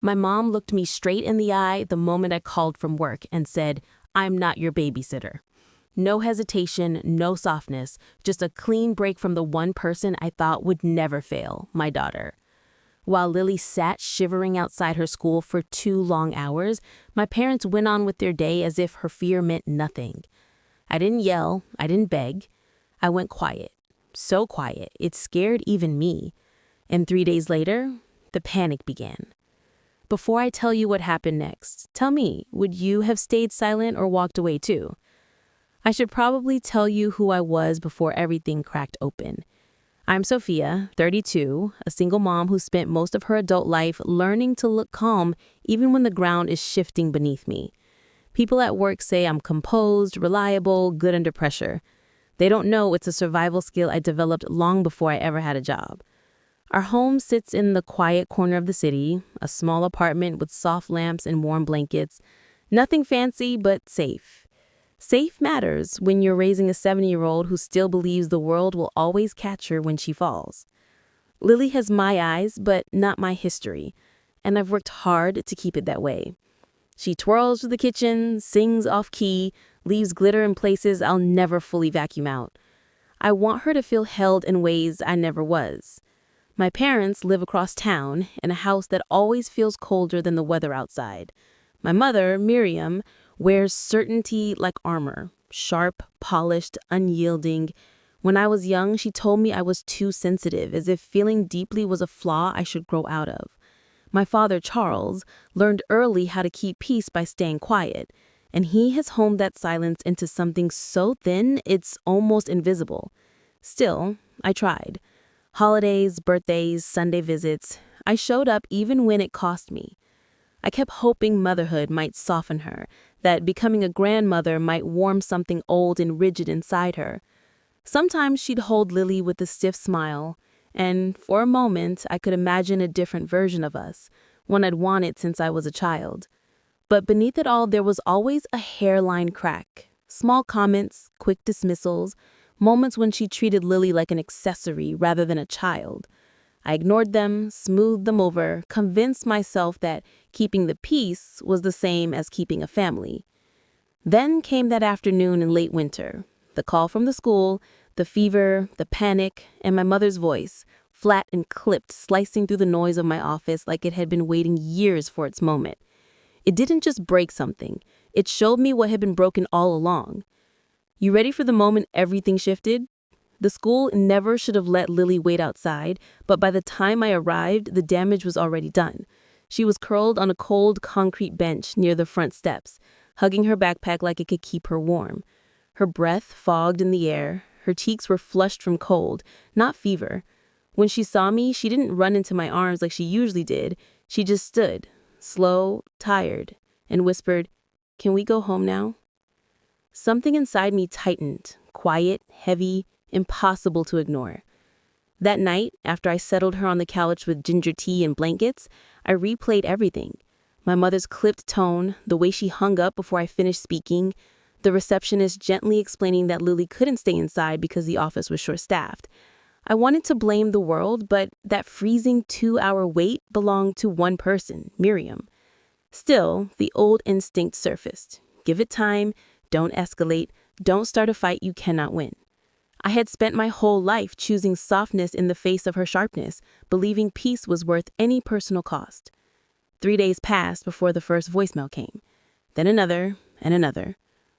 My mom looked me straight in the eye the moment I called from work and said, "I'm not your babysitter." No hesitation, no softness, just a clean break from the one person I thought would never fail, my daughter. While Lily sat shivering outside her school for 2 long hours, my parents went on with their day as if her fear meant nothing. I didn't yell, I didn't beg. I went quiet. So quiet, it scared even me. And 3 days later, the panic began. Before I tell you what happened next, tell me, would you have stayed silent or walked away too? I should probably tell you who I was before everything cracked open. I'm Sophia, 32, a single mom who spent most of her adult life learning to look calm even when the ground is shifting beneath me. People at work say I'm composed, reliable, good under pressure. They don't know it's a survival skill I developed long before I ever had a job. Our home sits in the quiet corner of the city, a small apartment with soft lamps and warm blankets. Nothing fancy, but safe. Safe matters when you're raising a 7-year-old who still believes the world will always catch her when she falls. Lily has my eyes, but not my history, and I've worked hard to keep it that way. She twirls through the kitchen, sings off-key, leaves glitter in places I'll never fully vacuum out. I want her to feel held in ways I never was. My parents live across town in a house that always feels colder than the weather outside. My mother, Miriam, wears certainty like armor, sharp, polished, unyielding. When I was young, she told me I was too sensitive, as if feeling deeply was a flaw I should grow out of. My father, Charles, learned early how to keep peace by staying quiet, and he has honed that silence into something so thin it's almost invisible. Still, I tried. Holidays, birthdays, Sunday visits. I showed up even when it cost me. I kept hoping motherhood might soften her, that becoming a grandmother might warm something old and rigid inside her. Sometimes she'd hold Lily with a stiff smile, and for a moment I could imagine a different version of us, one I'd wanted since I was a child. But beneath it all there was always a hairline crack, small comments, quick dismissals, moments when she treated Lily like an accessory rather than a child. I ignored them, smoothed them over, convinced myself that keeping the peace was the same as keeping a family. Then came that afternoon in late winter. The call from the school, the fever, the panic, and my mother's voice, flat and clipped, slicing through the noise of my office like it had been waiting years for its moment. It didn't just break something. It showed me what had been broken all along. You ready for the moment everything shifted? The school never should have let Lily wait outside, but by the time I arrived, the damage was already done. She was curled on a cold concrete bench near the front steps, hugging her backpack like it could keep her warm. Her breath fogged in the air. Her cheeks were flushed from cold, not fever. When she saw me, she didn't run into my arms like she usually did. She just stood, slow, tired, and whispered, "Can we go home now?" Something inside me tightened, quiet, heavy, impossible to ignore. That night, after I settled her on the couch with ginger tea and blankets, I replayed everything. My mother's clipped tone, the way she hung up before I finished speaking, the receptionist gently explaining that Lily couldn't stay inside because the office was short-staffed. I wanted to blame the world, but that freezing 2-hour wait belonged to one person, Miriam. Still, the old instinct surfaced. Give it time, don't escalate, don't start a fight you cannot win. I had spent my whole life choosing softness in the face of her sharpness, believing peace was worth any personal cost. 3 days passed before the first voicemail came. Then another and another.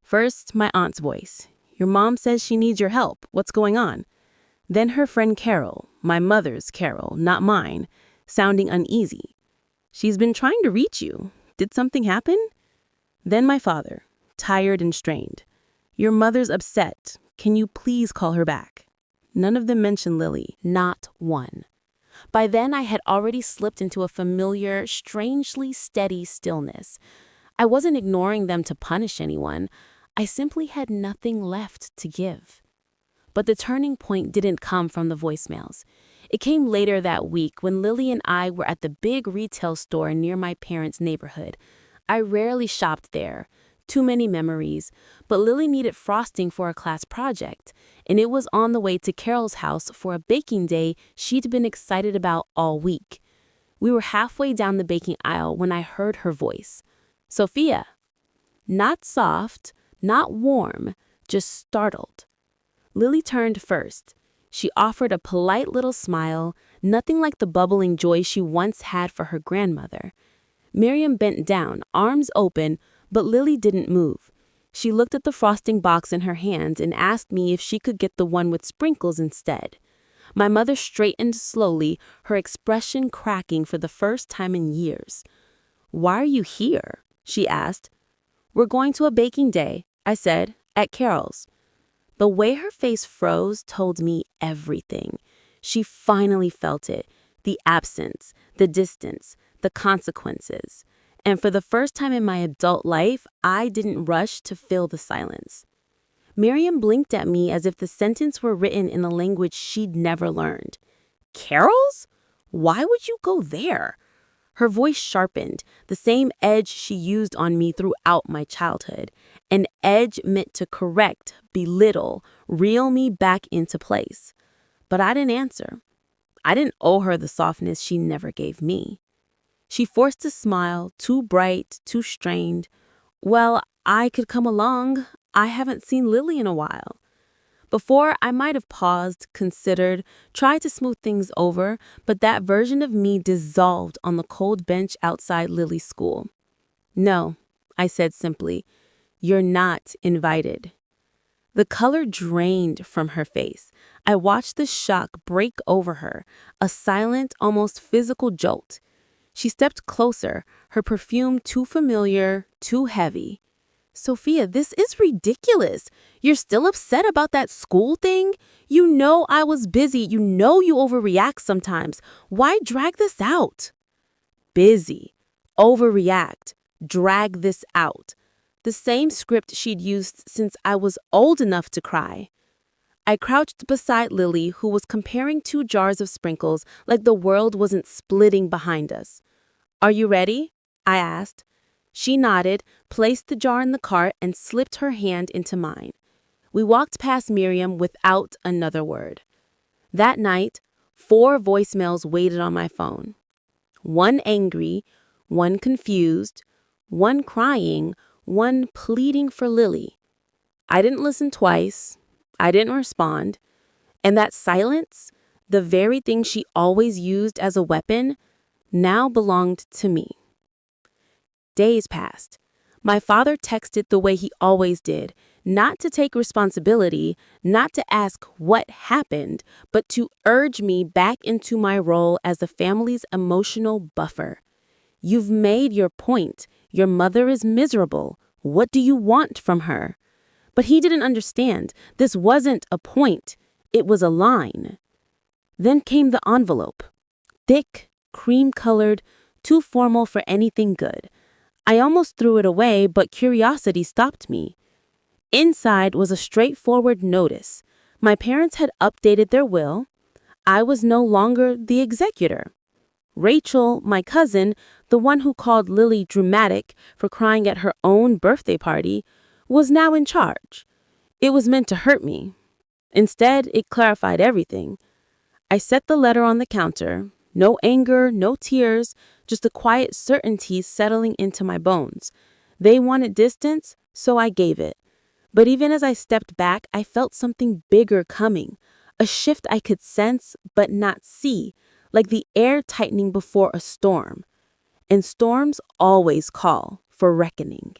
First, my aunt's voice. "Your mom says she needs your help. What's going on?" Then her friend Carol, my mother's Carol, not mine, sounding uneasy. "She's been trying to reach you. Did something happen?" Then my father, tired and strained. "Your mother's upset. Can you please call her back?" None of them mentioned Lily, not one. By then, I had already slipped into a familiar, strangely steady stillness. I wasn't ignoring them to punish anyone. I simply had nothing left to give. But the turning point didn't come from the voicemails. It came later that week when Lily and I were at the big retail store near my parents' neighborhood. I rarely shopped there. Too many memories, but Lily needed frosting for a class project, and it was on the way to Carol's house for a baking day she'd been excited about all week. We were halfway down the baking aisle when I heard her voice. Sophia. Not soft, not warm, just startled. Lily turned first. She offered a polite little smile, nothing like the bubbling joy she once had for her grandmother. Miriam bent down, arms open, but Lily didn't move. She looked at the frosting box in her hands and asked me if she could get the one with sprinkles instead. My mother straightened slowly, her expression cracking for the first time in years. "Why are you here?" she asked. "We're going to a baking day," I said, "at Carol's." The way her face froze told me everything. She finally felt it, the absence, the distance, the consequences. And for the first time in my adult life, I didn't rush to fill the silence. Miriam blinked at me as if the sentence were written in a language she'd never learned. "Carol's? Why would you go there?" Her voice sharpened, the same edge she used on me throughout my childhood, an edge meant to correct, belittle, reel me back into place. But I didn't answer. I didn't owe her the softness she never gave me. She forced a smile, too bright, too strained. "Well, I could come along. I haven't seen Lily in a while." Before, I might have paused, considered, tried to smooth things over, but that version of me dissolved on the cold bench outside Lily's school. "No," I said simply, "you're not invited." The color drained from her face. I watched the shock break over her, a silent, almost physical jolt. She stepped closer, her perfume too familiar, too heavy. "Sophia, this is ridiculous. You're still upset about that school thing? You know I was busy. You know you overreact sometimes. Why drag this out?" Busy, overreact, drag this out. The same script she'd used since I was old enough to cry. I crouched beside Lily, who was comparing 2 jars of sprinkles like the world wasn't splitting behind us. "Are you ready?" I asked. She nodded, placed the jar in the cart, and slipped her hand into mine. We walked past Miriam without another word. That night, 4 voicemails waited on my phone. One angry, one confused, one crying, one pleading for Lily. I didn't listen twice. I didn't respond. And that silence, the very thing she always used as a weapon, now belonged to me. Days passed. My father texted the way he always did, not to take responsibility, not to ask what happened, but to urge me back into my role as the family's emotional buffer. "You've made your point. Your mother is miserable. What do you want from her?" But he didn't understand. This wasn't a point. It was a line. Then came the envelope. Thick, cream-colored, too formal for anything good. I almost threw it away, but curiosity stopped me. Inside was a straightforward notice. My parents had updated their will. I was no longer the executor. Rachel, my cousin, the one who called Lily dramatic for crying at her own birthday party, was now in charge. It was meant to hurt me. Instead, it clarified everything. I set the letter on the counter. No anger, no tears, just a quiet certainty settling into my bones. They wanted distance, so I gave it. But even as I stepped back, I felt something bigger coming, a shift I could sense but not see, like the air tightening before a storm. And storms always call for reckoning.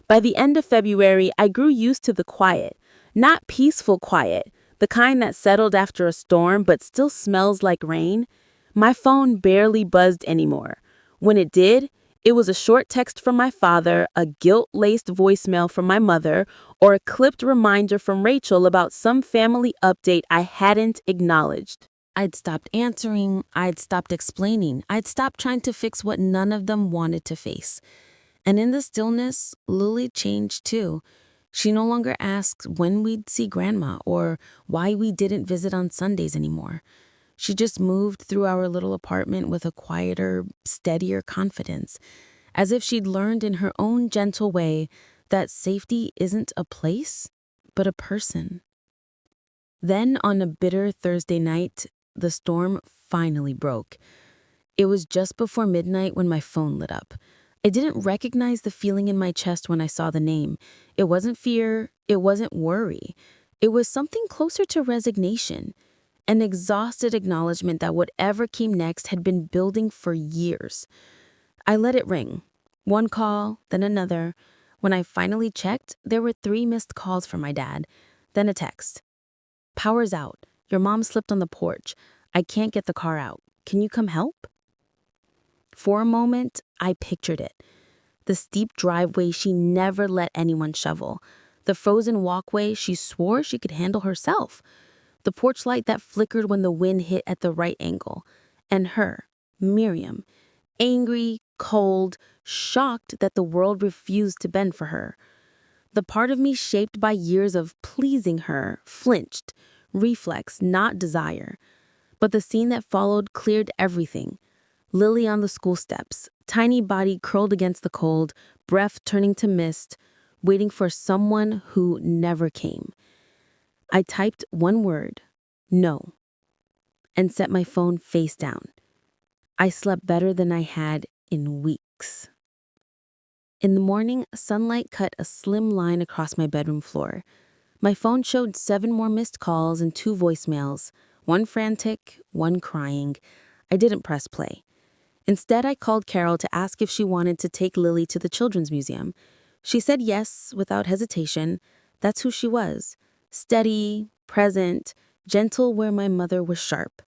By the end of February, I grew used to the quiet, not peaceful quiet, the kind that settled after a storm but still smells like rain. My phone barely buzzed anymore. When it did, it was a short text from my father, a guilt-laced voicemail from my mother, or a clipped reminder from Rachel about some family update I hadn't acknowledged. I'd stopped answering, I'd stopped explaining, I'd stopped trying to fix what none of them wanted to face. And in the stillness, Lily changed too. She no longer asks when we'd see Grandma or why we didn't visit on Sundays anymore. She just moved through our little apartment with a quieter, steadier confidence, as if she'd learned in her own gentle way that safety isn't a place, but a person. Then, on a bitter Thursday night, the storm finally broke. It was just before midnight when my phone lit up. I didn't recognize the feeling in my chest when I saw the name. It wasn't fear, it wasn't worry. It was something closer to resignation, an exhausted acknowledgement that whatever came next had been building for years. I let it ring. One call, then another. When I finally checked, there were 3 missed calls from my dad, then a text. "Power's out. Your mom slipped on the porch. I can't get the car out. Can you come help?" For a moment, I pictured it. The steep driveway she never let anyone shovel. The frozen walkway she swore she could handle herself. The porch light that flickered when the wind hit at the right angle. And her, Miriam, angry, cold, shocked that the world refused to bend for her. The part of me shaped by years of pleasing her flinched, reflex, not desire. But the scene that followed cleared everything. Lily on the school steps, tiny body curled against the cold, breath turning to mist, waiting for someone who never came. I typed one word, "No," and set my phone face down. I slept better than I had in weeks. In the morning, sunlight cut a slim line across my bedroom floor. My phone showed 7 more missed calls and 2 voicemails, one frantic, one crying. I didn't press play. Instead, I called Carol to ask if she wanted to take Lily to the Children's Museum. She said yes, without hesitation. That's who she was. Steady, present, gentle where my mother was sharp.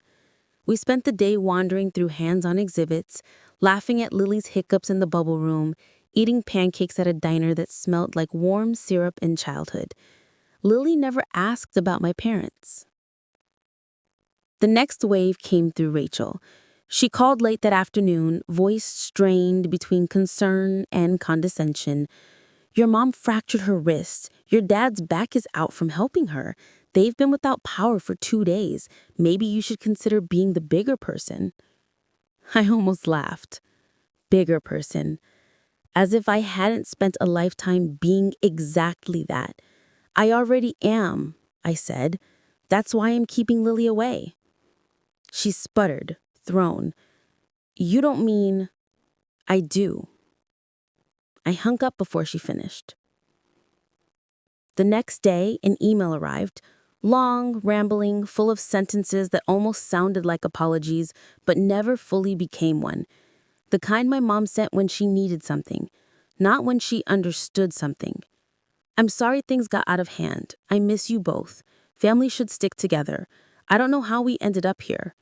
We spent the day wandering through hands-on exhibits, laughing at Lily's hiccups in the bubble room, eating pancakes at a diner that smelled like warm syrup in childhood. Lily never asked about my parents. The next wave came through Rachel. She called late that afternoon, voice strained between concern and condescension. "Your mom fractured her wrist. Your dad's back is out from helping her. They've been without power for 2 days. Maybe you should consider being the bigger person." I almost laughed. Bigger person. As if I hadn't spent a lifetime being exactly that. "I already am," I said. "That's why I'm keeping Lily away." She sputtered, thrown. "You don't mean—" "I do." I hung up before she finished. The next day, an email arrived. Long, rambling, full of sentences that almost sounded like apologies, but never fully became one. The kind my mom sent when she needed something, not when she understood something. "I'm sorry things got out of hand. I miss you both. Family should stick together. I don't know how we ended up here."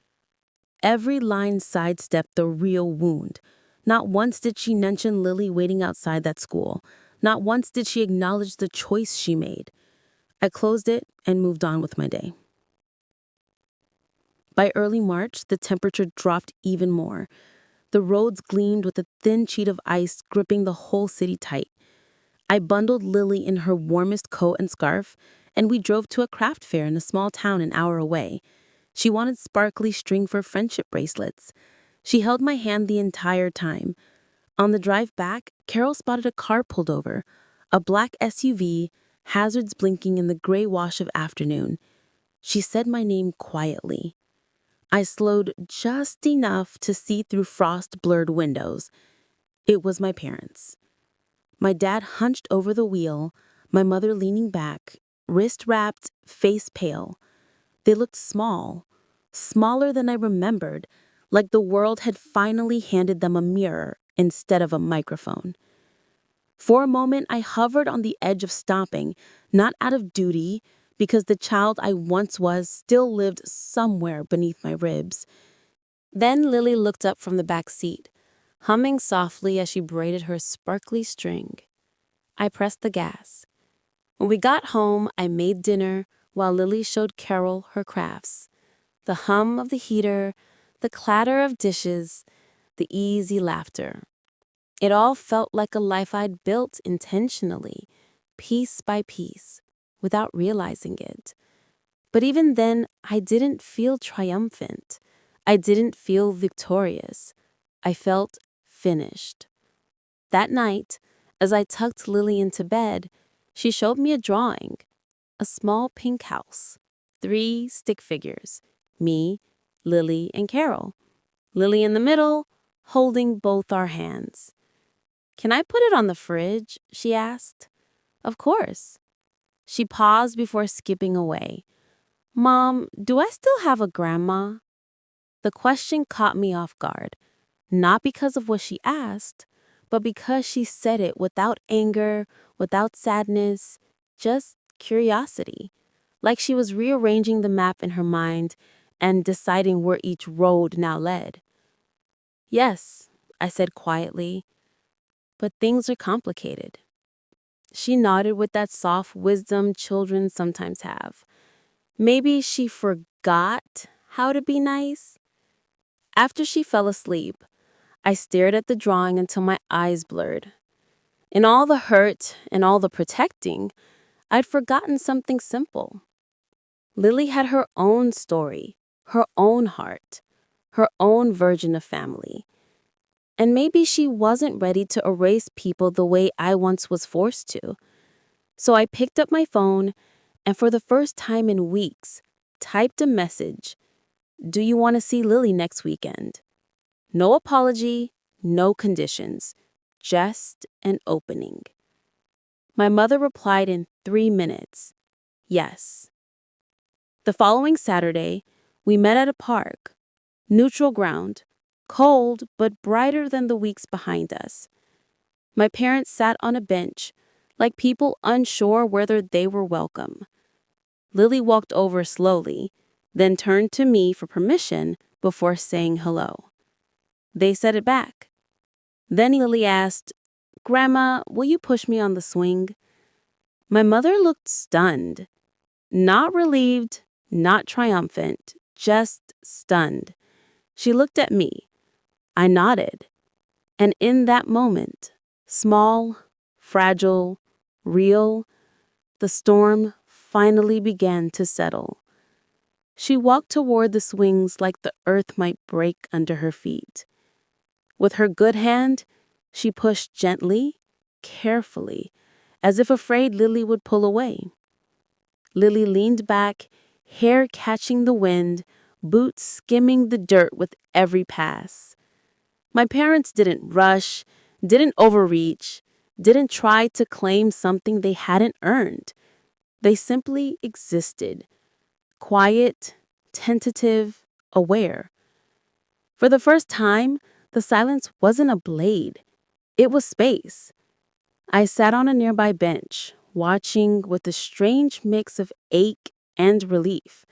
Every line sidestepped the real wound. Not once did she mention Lily waiting outside that school. Not once did she acknowledge the choice she made. I closed it and moved on with my day. By early March, the temperature dropped even more. The roads gleamed with a thin sheet of ice gripping the whole city tight. I bundled Lily in her warmest coat and scarf, and we drove to a craft fair in a small town an hour away. She wanted sparkly string for friendship bracelets. She held my hand the entire time. On the drive back, Carol spotted a car pulled over, a black SUV, hazards blinking in the gray wash of afternoon. She said my name quietly. I slowed just enough to see through frost-blurred windows. It was my parents. My dad hunched over the wheel, my mother leaning back, wrist wrapped, face pale. They looked small, smaller than I remembered, like the world had finally handed them a mirror instead of a microphone. For a moment, I hovered on the edge of stopping, not out of duty, because the child I once was still lived somewhere beneath my ribs. Then Lily looked up from the back seat, humming softly as she braided her sparkly string. I pressed the gas. When we got home, I made dinner while Lily showed Carol her crafts. The hum of the heater, the clatter of dishes, the easy laughter. It all felt like a life I'd built intentionally, piece by piece, without realizing it. But even then, I didn't feel triumphant. I didn't feel victorious. I felt finished. That night, as I tucked Lily into bed, she showed me a drawing, a small pink house, 3 stick figures, me, Lily, and Carol. Lily in the middle, holding both our hands. "Can I put it on the fridge?" she asked. "Of course." She paused before skipping away. "Mom, do I still have a grandma?" The question caught me off guard, not because of what she asked, but because she said it without anger, without sadness, just curiosity, like she was rearranging the map in her mind and deciding where each road now led. "Yes," I said quietly, "but things are complicated." She nodded with that soft wisdom children sometimes have. Maybe she forgot how to be nice? After she fell asleep, I stared at the drawing until my eyes blurred. In all the hurt and all the protecting, I'd forgotten something simple. Lily had her own story, her own heart, her own version of family. And maybe she wasn't ready to erase people the way I once was forced to. So I picked up my phone and for the first time in weeks, typed a message. "Do you want to see Lily next weekend?" No apology, no conditions, just an opening. My mother replied in 3 minutes, "Yes." The following Saturday, we met at a park, neutral ground, cold but brighter than the weeks behind us. My parents sat on a bench, like people unsure whether they were welcome. Lily walked over slowly, then turned to me for permission before saying hello. They said it back. Then Lily asked, "Grandma, will you push me on the swing?" My mother looked stunned. Not relieved, not triumphant, just stunned. She looked at me. I nodded. And in that moment, small, fragile, real, the storm finally began to settle. She walked toward the swings like the earth might break under her feet. With her good hand, she pushed gently, carefully, as if afraid Lily would pull away. Lily leaned back, hair catching the wind, boots skimming the dirt with every pass. My parents didn't rush, didn't overreach, didn't try to claim something they hadn't earned. They simply existed, quiet, tentative, aware. For the first time, the silence wasn't a blade. It was space. I sat on a nearby bench, watching with a strange mix of ache and relief.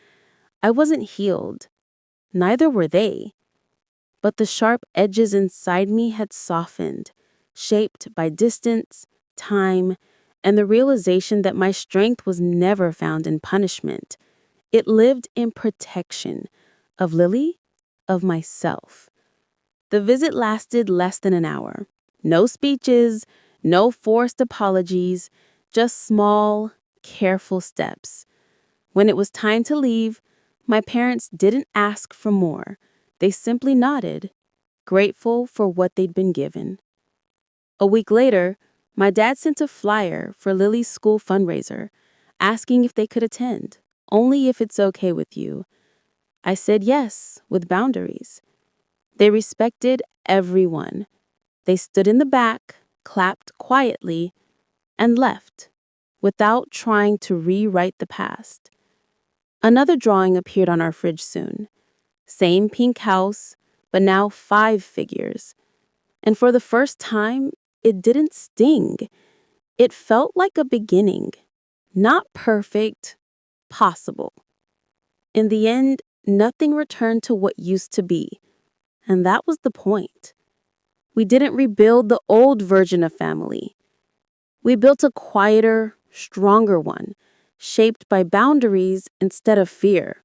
I wasn't healed. Neither were they. But the sharp edges inside me had softened, shaped by distance, time, and the realization that my strength was never found in punishment. It lived in protection of Lily, of myself. The visit lasted less than an hour. No speeches, no forced apologies, just small, careful steps. When it was time to leave, my parents didn't ask for more. They simply nodded, grateful for what they'd been given. A week later, my dad sent a flyer for Lily's school fundraiser, asking if they could attend, only if it's okay with you. I said yes, with boundaries. They respected everyone. They stood in the back, clapped quietly, and left, without trying to rewrite the past. Another drawing appeared on our fridge soon. Same pink house, but now 5 figures. And for the first time, it didn't sting. It felt like a beginning. Not perfect, possible. In the end, nothing returned to what used to be. And that was the point. We didn't rebuild the old version of family. We built a quieter, stronger one, shaped by boundaries instead of fear.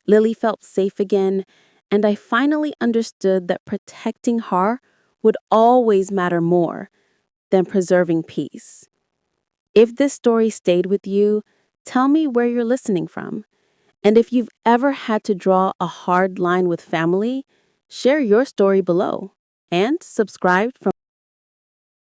Lily felt safe again, and I finally understood that protecting her would always matter more than preserving peace. If this story stayed with you, tell me where you're listening from. And if you've ever had to draw a hard line with family, share your story below and subscribe from